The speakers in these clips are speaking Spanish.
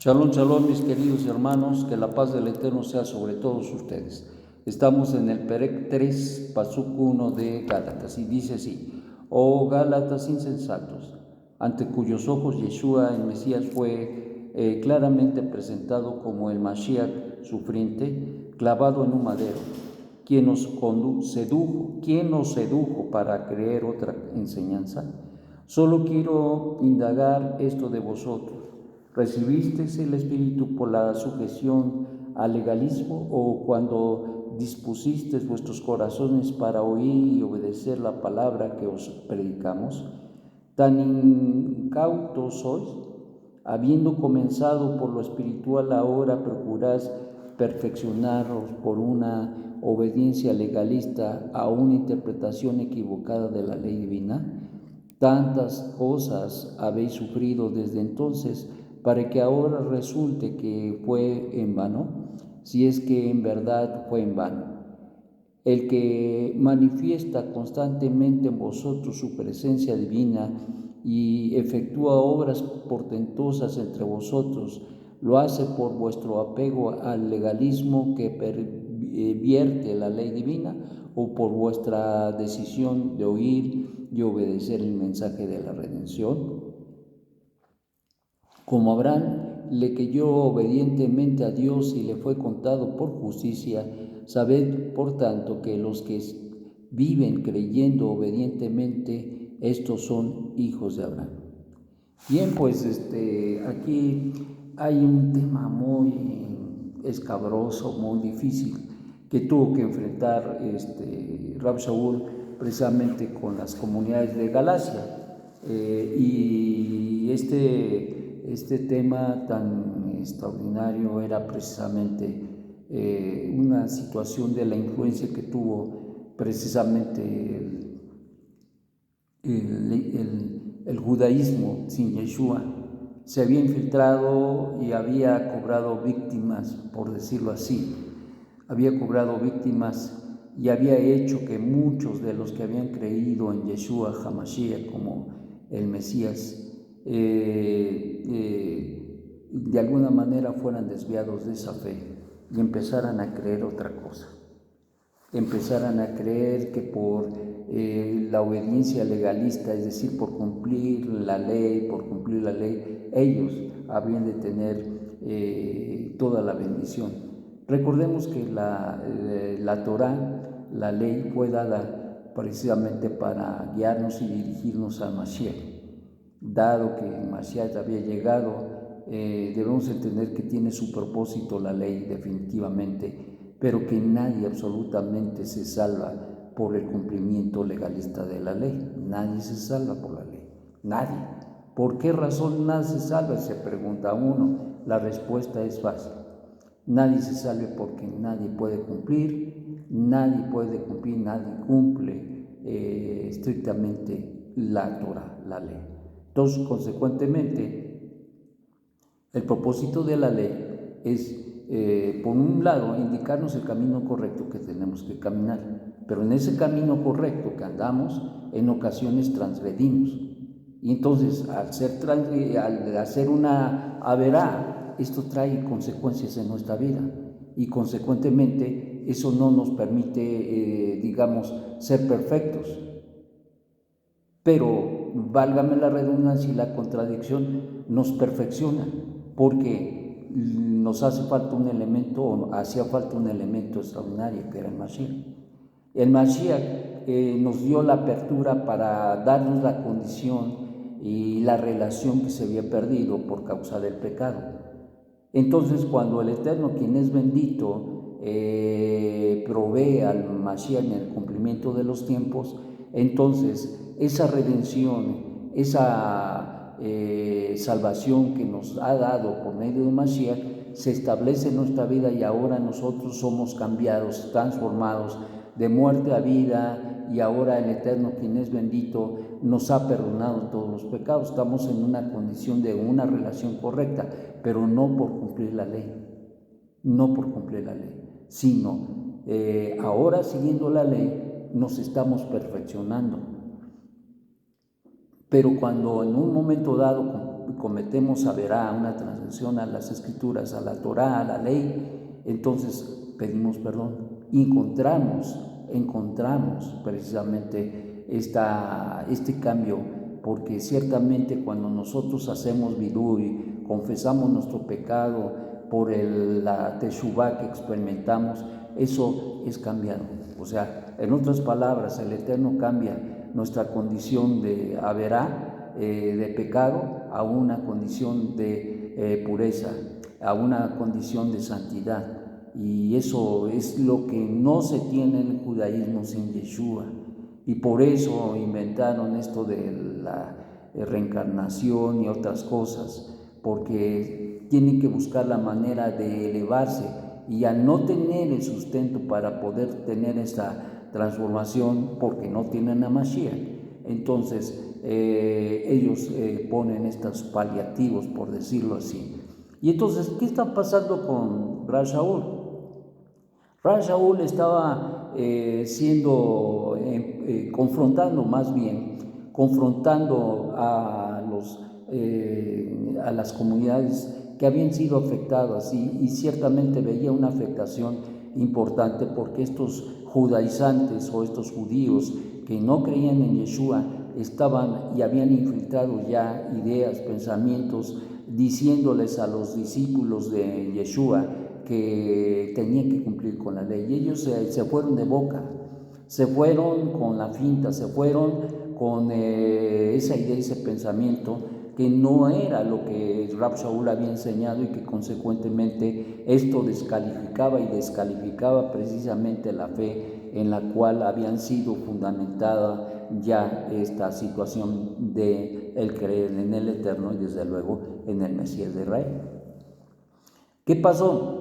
Shalom, shalom, mis queridos hermanos, que la paz del Eterno sea sobre todos ustedes. Estamos en el Perec 3, Pasuk 1 de Gálatas, y dice así: Oh Gálatas insensatos, ante cuyos ojos Yeshua, el Mesías, fue claramente presentado como el Mashiach sufriente, clavado en un madero. ¿Quién nos sedujo para creer otra enseñanza? Solo quiero indagar esto de vosotros. ¿Recibisteis el Espíritu por la sujeción al legalismo o cuando dispusisteis vuestros corazones para oír y obedecer la palabra que os predicamos? ¿Tan incautos sois? Habiendo comenzado por lo espiritual, ahora procuráis perfeccionaros por una obediencia legalista a una interpretación equivocada de la ley divina. Tantas cosas habéis sufrido desde entonces para que ahora resulte que fue en vano, si es que en verdad fue en vano. El que manifiesta constantemente en vosotros su presencia divina y efectúa obras portentosas entre vosotros, lo hace por vuestro apego al legalismo que pervierte la ley divina o por vuestra decisión de oír y obedecer el mensaje de la redención. Como Abraham le creyó obedientemente a Dios y le fue contado por justicia, sabed por tanto que los que viven creyendo obedientemente, estos son hijos de Abraham. Bien, pues aquí hay un tema muy escabroso, muy difícil, que tuvo que enfrentar Rab Shaul precisamente con las comunidades de Galacia. Y este tema tan extraordinario era precisamente una situación de la influencia que tuvo precisamente el judaísmo sin Yeshua. Se había infiltrado y había cobrado víctimas, por decirlo así. Había cobrado víctimas y había hecho que muchos de los que habían creído en Yeshua HaMashiach como el Mesías de alguna manera fueran desviados de esa fe y empezaran a creer otra cosa. Empezaran a creer que por la obediencia legalista, es decir, por cumplir la ley, ellos habían de tener toda la bendición. Recordemos que la Torá, la ley, fue dada precisamente para guiarnos y dirigirnos a Mashiach. Dado que Mashiach había llegado, debemos entender que tiene su propósito la ley definitivamente, pero que nadie absolutamente se salva por el cumplimiento legalista de la ley. Nadie se salva por la ley, nadie. ¿Por qué razón nadie se salva? Se pregunta uno. La respuesta es fácil. Nadie se salve porque nadie puede cumplir, nadie cumple estrictamente la Torah, la ley. Entonces, consecuentemente, el propósito de la ley es, por un lado, indicarnos el camino correcto que tenemos que caminar, pero en ese camino correcto que andamos, en ocasiones transgredimos. Y entonces, al hacer una averá, esto trae consecuencias en nuestra vida y consecuentemente eso no nos permite, ser perfectos. Pero, válgame la redundancia y la contradicción, nos perfecciona, porque nos hacía falta un elemento extraordinario, que era el Mashiach. El Mashiach nos dio la apertura para darnos la condición y la relación que se había perdido por causa del pecado. Entonces, cuando el Eterno, quien es bendito, provee al Mashiach en el cumplimiento de los tiempos, entonces esa redención, esa salvación que nos ha dado por medio de Mashiach se establece en nuestra vida y ahora nosotros somos cambiados, transformados de muerte a vida, y ahora el Eterno, quien es bendito, nos ha perdonado todos los pecados. Estamos en una condición de una relación correcta, pero no por cumplir la ley, sino ahora, siguiendo la ley, nos estamos perfeccionando. Pero cuando en un momento dado cometemos averá, una transgresión a las escrituras, a la Torá, a la ley, entonces pedimos perdón. Y encontramos precisamente este cambio, porque ciertamente cuando nosotros hacemos vidú y confesamos nuestro pecado por la teshuvá que experimentamos, eso es cambiado. O sea, en otras palabras, el Eterno cambia nuestra condición de averá, de pecado, a una condición de pureza, a una condición de santidad. Y eso es lo que no se tiene en el judaísmo sin Yeshua. Y por eso inventaron esto de la reencarnación y otras cosas, porque tienen que buscar la manera de elevarse, y al no tener el sustento para poder tener esta transformación, porque no tienen a Mashiach, entonces ellos ponen estos paliativos, por decirlo así. Y entonces, ¿qué está pasando con Rab Shaul? Rab Shaul estaba confrontando a las comunidades que habían sido afectadas, y ciertamente veía una afectación importante, porque estos judaizantes o estos judíos que no creían en Yeshua estaban y habían infiltrado ya ideas, pensamientos, diciéndoles a los discípulos de Yeshua que tenían que cumplir con la ley. Y ellos se fueron de boca, se fueron con la finta, se fueron con esa idea, ese pensamiento que no era lo que Rab Shaul había enseñado, y que consecuentemente esto descalificaba precisamente la fe en la cual habían sido fundamentada ya esta situación de el creer en el Eterno y desde luego en el Mesías de Israel. ¿Qué pasó?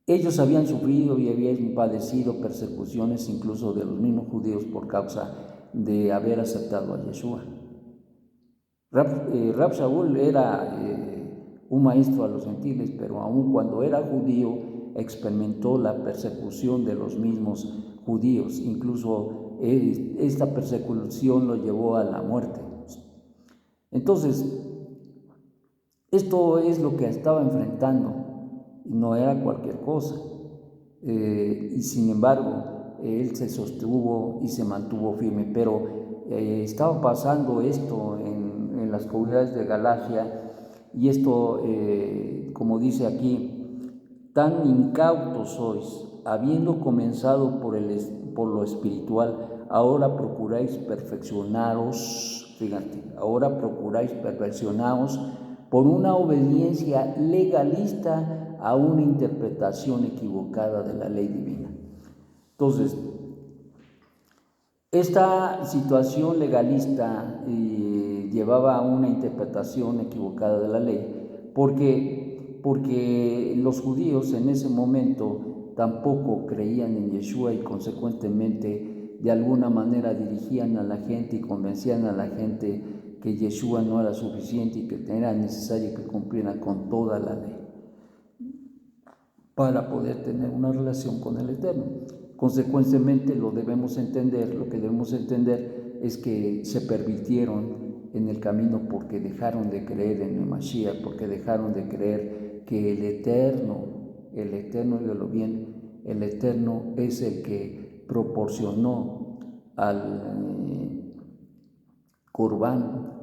Ellos habían sufrido y habían padecido persecuciones incluso de los mismos judíos por causa de haber aceptado a Yeshua. Rab Shaul era un maestro a los gentiles, pero aun cuando era judío experimentó la persecución de los mismos judíos. Incluso esta persecución lo llevó a la muerte. Entonces, esto es lo que estaba enfrentando, y no era cualquier cosa. Y sin embargo, él se sostuvo y se mantuvo firme. Pero estaba pasando esto en las comunidades de Galacia, y esto, como dice aquí, tan incautos sois, habiendo comenzado por lo espiritual, ahora procuráis perfeccionaros, fíjate, ahora procuráis perfeccionaros por una obediencia legalista a una interpretación equivocada de la ley divina. Entonces, esta situación legalista llevaba a una interpretación equivocada de la ley, porque los judíos en ese momento tampoco creían en Yeshua, y consecuentemente de alguna manera dirigían a la gente y convencían a la gente que Yeshua no era suficiente y que era necesario que cumplieran con toda la ley para poder tener una relación con el Eterno. Consecuentemente, lo que debemos entender es que se pervirtieron en el camino porque dejaron de creer en el Mashiach, porque dejaron de creer que el Eterno, oígalo bien, el Eterno es el que proporcionó al Corbán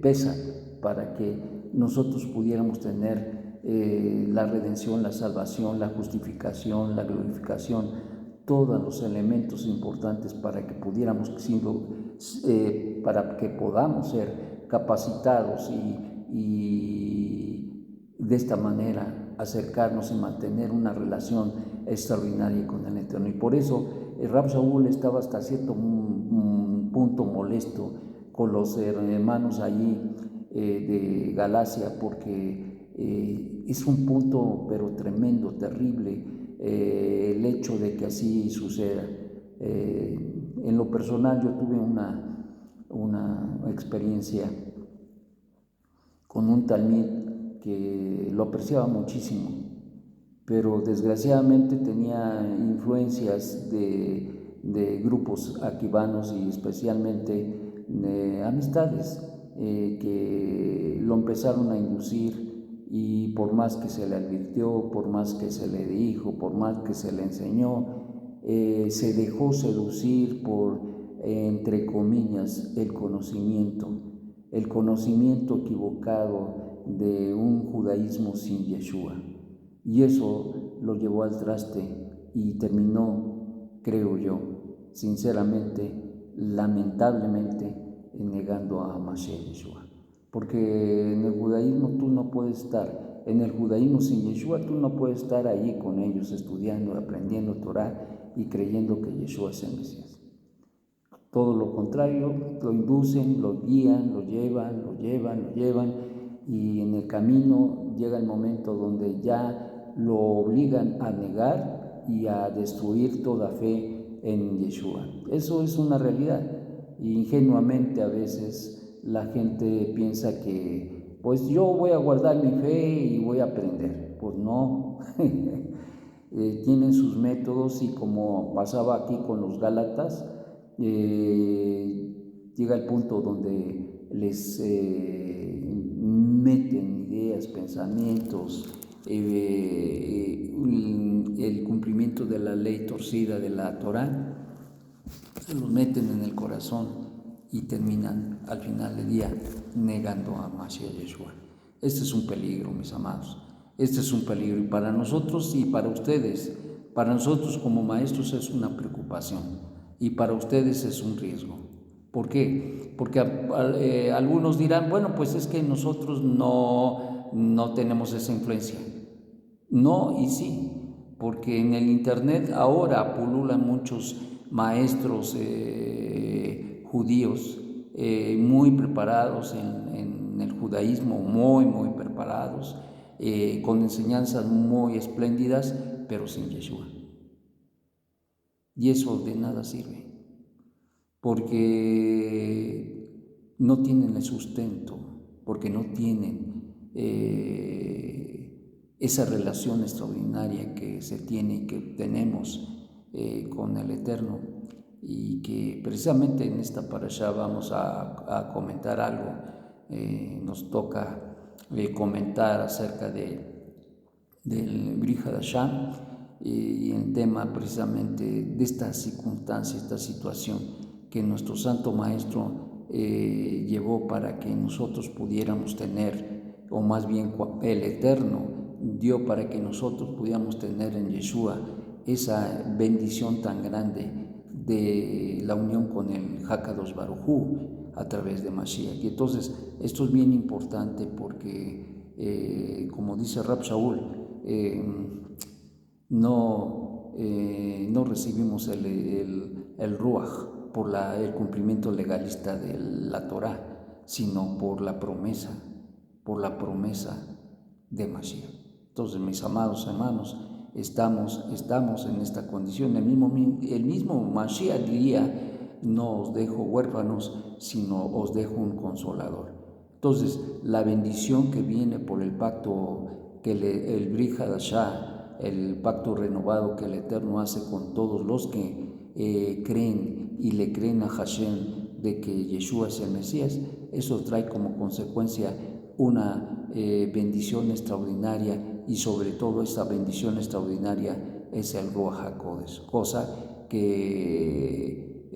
Pesach, para que nosotros pudiéramos tener la redención, la salvación, la justificación, la glorificación, todos los elementos importantes para que podamos ser capacitados y de esta manera acercarnos y mantener una relación extraordinaria con el Eterno. Y por eso Rab Shaul estaba hasta cierto punto molesto con los hermanos allí de Galacia, porque es un punto pero tremendo, terrible, el hecho de que así suceda. En lo personal, yo tuve una experiencia con un talmid que lo apreciaba muchísimo, pero desgraciadamente tenía influencias de grupos akivanos, y especialmente amistades que lo empezaron a inducir, y por más que se le advirtió, por más que se le dijo, por más que se le enseñó, se dejó seducir por, entre comillas, el conocimiento equivocado de un judaísmo sin Yeshua. Y eso lo llevó al traste y terminó, creo yo, sinceramente, lamentablemente, negando a Mashiach Yeshua. Porque en el judaísmo tú no puedes estar, en el judaísmo sin Yeshua tú no puedes estar ahí con ellos estudiando, aprendiendo Torah y creyendo que Yeshua es el Mesías. Todo lo contrario, lo inducen, lo guían, lo llevan, y en el camino llega el momento donde ya lo obligan a negar y a destruir toda fe en Yeshua. Eso es una realidad, y ingenuamente a veces la gente piensa que pues yo voy a guardar mi fe y voy a aprender. Pues no. Tienen sus métodos, y como pasaba aquí con los Gálatas, llega el punto donde les meten ideas, pensamientos, el cumplimiento de la ley torcida de la Torah, se los meten en el corazón y terminan al final del día negando a Mashiach Yeshua. Este es un peligro, mis amados. Este es un peligro, y para nosotros y para ustedes, para nosotros como maestros es una preocupación, y para ustedes es un riesgo. ¿Por qué? Porque algunos dirán, bueno, pues es que nosotros no tenemos esa influencia. No y sí, porque en el internet ahora pululan muchos maestros judíos muy preparados en el judaísmo, muy preparados, con enseñanzas muy espléndidas, pero sin Yeshua. Y eso de nada sirve, porque no tienen el sustento, porque no tienen esa relación extraordinaria que se tiene y que tenemos con el Eterno, y que precisamente en esta parashá vamos a comentar algo. Nos toca comentar acerca del Brit Hadashah, y el tema precisamente de esta circunstancia, esta situación que nuestro Santo Maestro llevó para que nosotros pudiéramos tener, o más bien el Eterno dio para que nosotros pudiéramos tener en Yeshua esa bendición tan grande de la unión con el Hakadosh Baruj Hu a través de Mashiach. Y entonces esto es bien importante porque, como dice Rab Shaul, no recibimos el Ruach por el cumplimiento legalista de la Torah, sino por la promesa de Mashiach. Entonces, mis amados hermanos, estamos en esta condición. El mismo Mashiach diría, no os dejo huérfanos, sino os dejo un consolador. Entonces, la bendición que viene por el pacto, el Brit Hadashah, el pacto renovado que el Eterno hace con todos los que creen y le creen a Hashem de que Yeshua es el Mesías, eso trae como consecuencia una bendición extraordinaria, y sobre todo esa bendición extraordinaria es el Ruach HaKodesh, cosa que